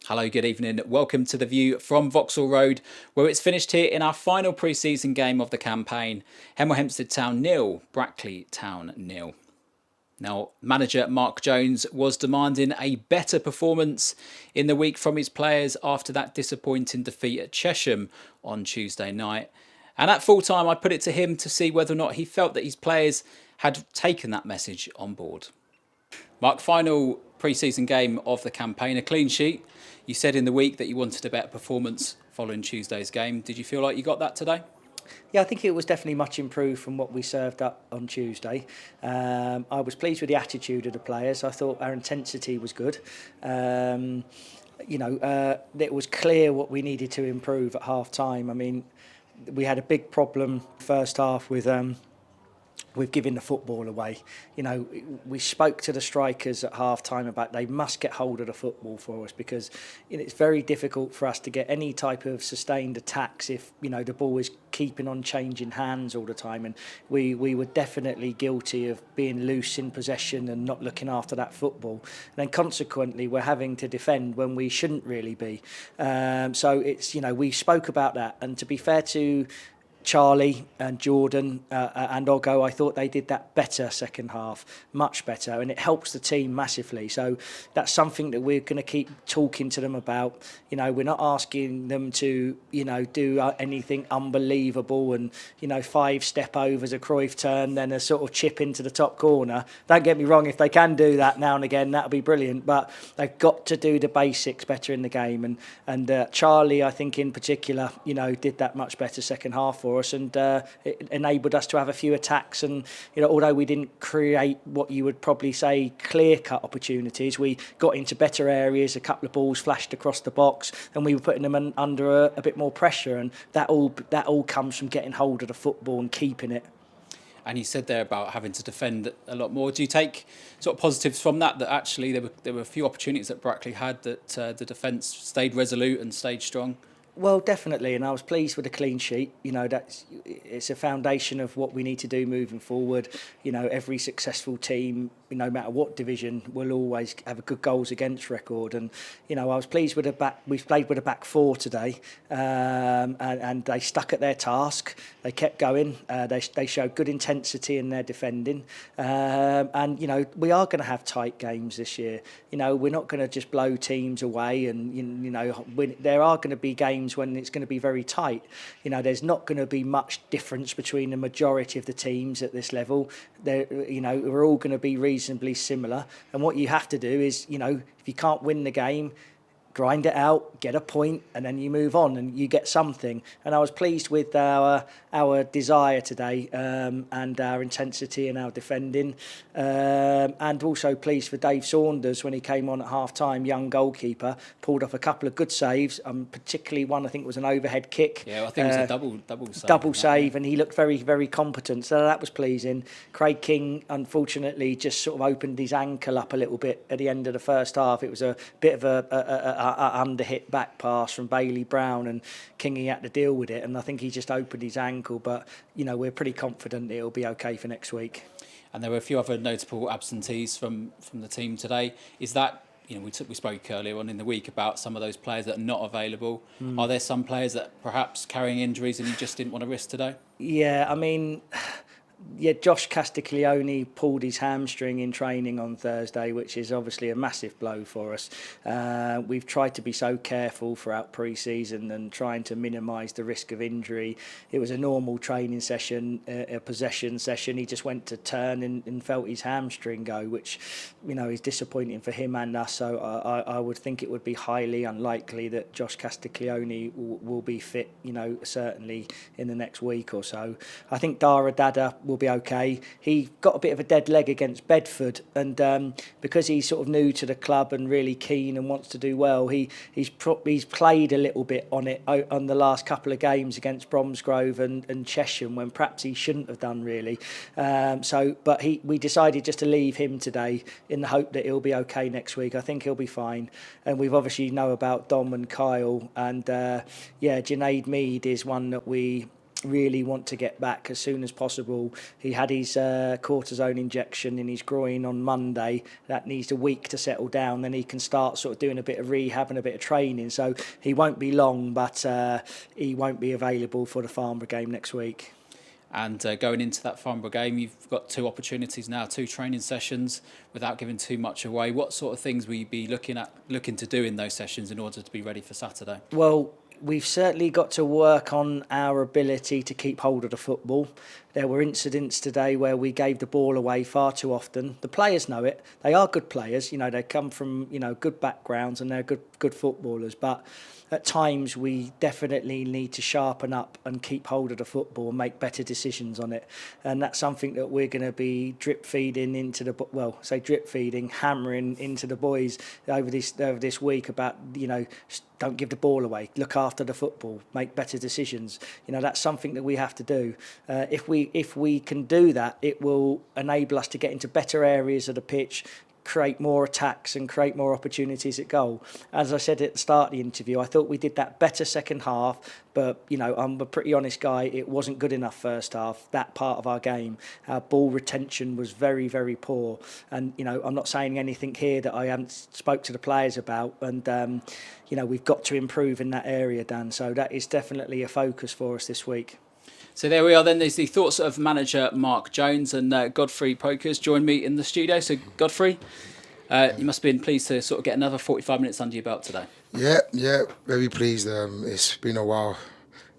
Hello, good evening. Welcome to the view from Vauxhall Road, where it's finished here in our final pre-season game of the campaign. Hemel Hempstead Town 0, Brackley Town 0. Now, manager Mark Jones was demanding a better performance in the week from his players after that disappointing defeat at Chesham on Tuesday night. And at full time, I put it to him to see whether or not he felt that his players had taken that message on board. Mark, final pre-season game of the campaign, a clean sheet. You said in the week that you wanted a better performance following Tuesday's game. Did you feel like you got that today? Yeah, I think it was definitely much improved from what we served up on Tuesday. I was pleased with the attitude of the players. I thought our intensity was good. It was clear what we needed to improve at half time. I mean, we had a big problem first half with giving the football away. You know, we spoke to the strikers at half time about they must get hold of the football for us because it's very difficult for us to get any type of sustained attacks if the ball is keeping on changing hands all the time, and we were definitely guilty of being loose in possession and not looking after that football, and then consequently we're having to defend when we shouldn't really be. So it's we spoke about that, and to be fair to Charlie and Jordan and Oggo, I thought they did that better second half, much better, and it helps the team massively. So that's something that we're going to keep talking to them about. We're not asking them to do anything unbelievable and 5 step overs, a Cruyff turn, then a sort of chip into the top corner. Don't get me wrong, if they can do that now and again, that'll be brilliant, but they've got to do the basics better in the game, and Charlie, I think in particular, did that much better second half for us, and it enabled us to have a few attacks. And although we didn't create what you would probably say clear-cut opportunities, we got into better areas. A couple of balls flashed across the box, and we were putting them under a bit more pressure. And that all comes from getting hold of the football and keeping it. And you said there about having to defend a lot more. Do you take sort of positives from that? That actually there were a few opportunities that Brackley had that the defence stayed resolute and stayed strong. Well, definitely, and I was pleased with the clean sheet. It's a foundation of what we need to do moving forward. Every successful team, no matter what division, will always have a good goals against record. And I was pleased with the back. We've played with a back four today, and they stuck at their task. They kept going. They showed good intensity in their defending, and we are going to have tight games this year. We're not going to just blow teams away, and there are going to be games when it's going to be very tight. There's not going to be much difference between the majority of the teams at this level. We're all going to be reasonably similar, and what you have to do is, if you can't win the game, grind it out, get a point, and then you move on and you get something. And I was pleased with our desire today, and our intensity and our defending, and also pleased for Dave Saunders when he came on at half time. Young goalkeeper, pulled off a couple of good saves, particularly one I think was an overhead kick. Yeah, I think it was a double save, and he looked very, very competent, so that was pleasing. Craig King unfortunately just sort of opened his ankle up a little bit at the end of the first half. It was a bit of a under-hit back pass from Bailey Brown, and Kingy had to deal with it, and I think he just opened his ankle, but we're pretty confident it'll be okay for next week. And there were a few other notable absentees from the team today. Is that, we spoke earlier on in the week about some of those players that are not available. Are there some players that perhaps carrying injuries and you just didn't want to risk today? Yeah, I mean, Josh Castiglione pulled his hamstring in training on Thursday, which is obviously a massive blow for us. We've tried to be so careful throughout pre-season and trying to minimise the risk of injury. It was a normal training session, a possession session. He just went to turn and felt his hamstring go, which is disappointing for him and us. So I would think it would be highly unlikely that Josh Castiglione will be fit, certainly in the next week or so. I think Dara Dada will be okay. He got a bit of a dead leg against Bedford, and because he's sort of new to the club and really keen and wants to do well, he's played a little bit on the last couple of games against Bromsgrove and Chesham, when perhaps he shouldn't have done really. But we decided just to leave him today in the hope that he'll be okay next week. I think he'll be fine, and we've obviously know about Dom and Kyle, and Junaid Mead is one that we really want to get back as soon as possible. He had his cortisone injection in his groin on Monday. That needs a week to settle down. Then he can start sort of doing a bit of rehab and a bit of training. So he won't be long, but he won't be available for the Farnborough game next week. And going into that Farnborough game, you've got 2 opportunities now, 2 training sessions. Without giving too much away, what sort of things will you be looking to do in those sessions in order to be ready for Saturday? Well, we've certainly got to work on our ability to keep hold of the football. There were incidents today where we gave the ball away far too often. The players know it. They are good players. You know, they come from, you know, good backgrounds and they're good footballers. But at times we definitely need to sharpen up and keep hold of the football and make better decisions on it. And that's something that we're going to be drip feeding, hammering into the boys over this week about, you know, don't give the ball away, look after the football, make better decisions. You know, that's something that we have to do. If we can do that, it will enable us to get into better areas of the pitch, create more attacks and create more opportunities at goal. As I said at the start of the interview, I thought we did that better second half, but, you know, I'm a pretty honest guy. It wasn't good enough first half, that part of our game. Our ball retention was very, very poor. And, you know, I'm not saying anything here that I haven't spoke to the players about. And, you know, we've got to improve in that area, Dan. So that is definitely a focus for us this week. So there we are then. There's the thoughts of manager Mark Jones, and Godfrey Poku's joined me in the studio. So Godfrey, you must have been pleased to sort of get another 45 minutes under your belt today. Yeah, very pleased. It's been a while,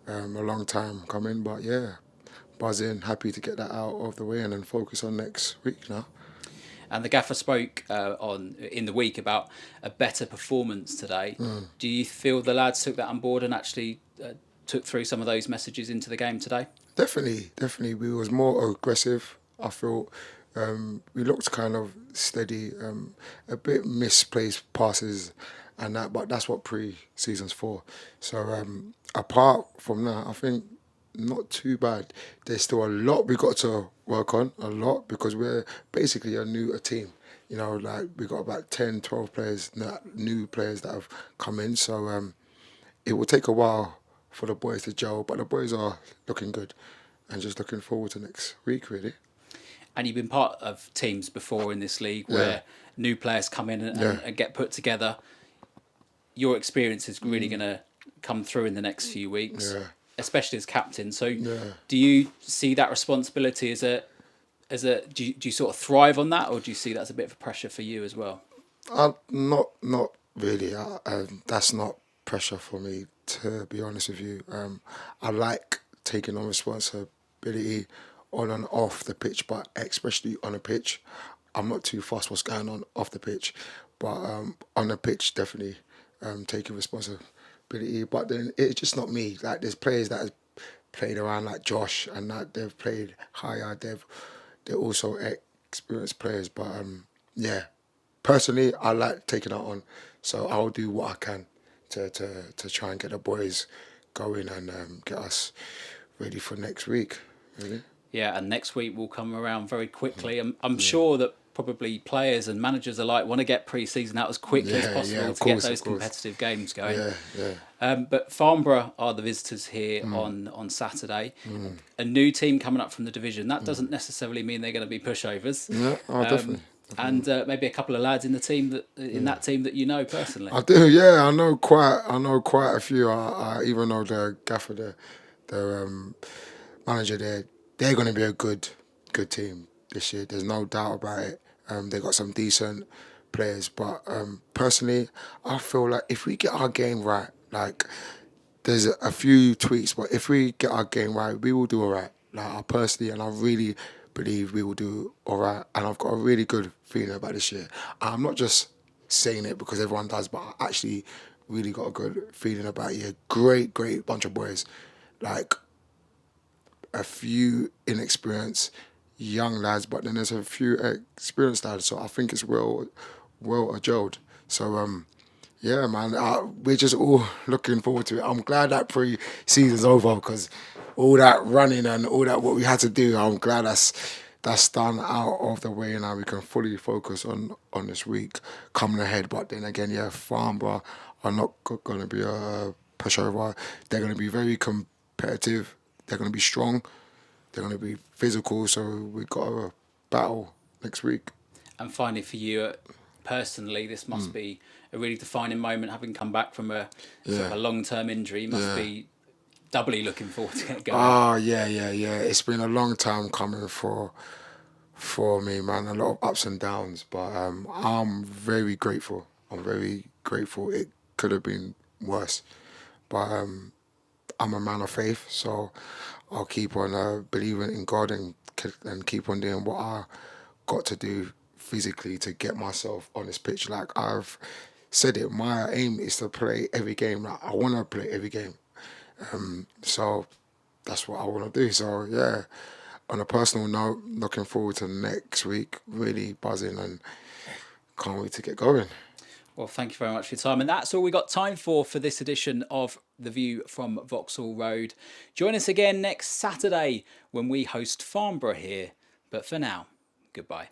a long time coming, but yeah, buzzing, happy to get that out of the way and then focus on next week now. And the gaffer spoke in the week about a better performance today. Do you feel the lads took that on board and actually took through some of those messages into the game today? Definitely. We was more aggressive. I felt we looked kind of steady, a bit misplaced passes and that, but that's what pre-season's for. So apart from that, I think not too bad. There's still a lot we got to work on, because we're basically a new team. You know, like we got about 10, 12 players, new players that have come in. So it will take a while for the boys to gel, but the boys are looking good and just looking forward to next week, really. And you've been part of teams before in this league where new players come in and get put together. Your experience is really going to come through in the next few weeks, especially as captain. So do you see that responsibility do you sort of thrive on that, or do you see that as a bit of a pressure for you as well? Not really. That's not pressure for me, to be honest with you. I like taking on responsibility on and off the pitch, but especially on the pitch. I'm not too fussed what's going on off the pitch, but on the pitch, definitely taking responsibility. But then it's just not me. Like, there's players that have played around, like Josh, and that they've played higher. They're also experienced players. But personally, I like taking that on, so I'll do what I can to try and get the boys going and get us ready for next week, really. Yeah, and next week will come around very quickly. I'm sure that probably players and managers alike want to get pre-season out as quickly as possible to get those competitive games going. But Farnborough are the visitors here on Saturday. A new team coming up from the division. That doesn't necessarily mean they're going to be pushovers. Definitely. And maybe a couple of lads in the team that team that you know personally. I do, yeah. I know quite a few. I even know the gaffer, the manager. They're going to be a good team this year. There's no doubt about it. They got some decent players, but personally, I feel like if we get our game right, like there's a few tweaks, but if we get our game right, we will do all right. Like, I personally, and I really believe we will do all right, and I've got a really good feeling about this year. I'm not just saying it because everyone does, but I actually really got a good feeling about it. Great bunch of boys, like a few inexperienced young lads, but then there's a few experienced lads, so I think it's well gelled. So yeah, man, we're just all looking forward to it. I'm glad that pre-season's over, because all that running and all that what we had to do, I'm glad that's done out of the way, and now we can fully focus on this week coming ahead. But then again, Farnborough are not going to be a pushover. They're going to be very competitive. they're going to be strong. They're going to be physical. So we've got to battle next week. And finally, for you personally, this must be a really defining moment, having come back from a sort of a long-term injury. You must be doubly looking forward to get going. Oh, yeah. It's been a long time coming for me, man. A lot of ups and downs, but I'm very grateful. I'm very grateful. It could have been worse, but I'm a man of faith, so I'll keep on believing in God and keep on doing what I got to do physically to get myself on this pitch. Like I've said it, my aim is to play every game. Like I want to play every game, so that's what I want to do. So yeah, on a personal note, looking forward to next week. Really buzzing and can't wait to get going. Well, thank you very much for your time. And that's all we got time for this edition of The View from Vauxhall Road. Join us again next Saturday when we host Farnborough here. But for now, goodbye.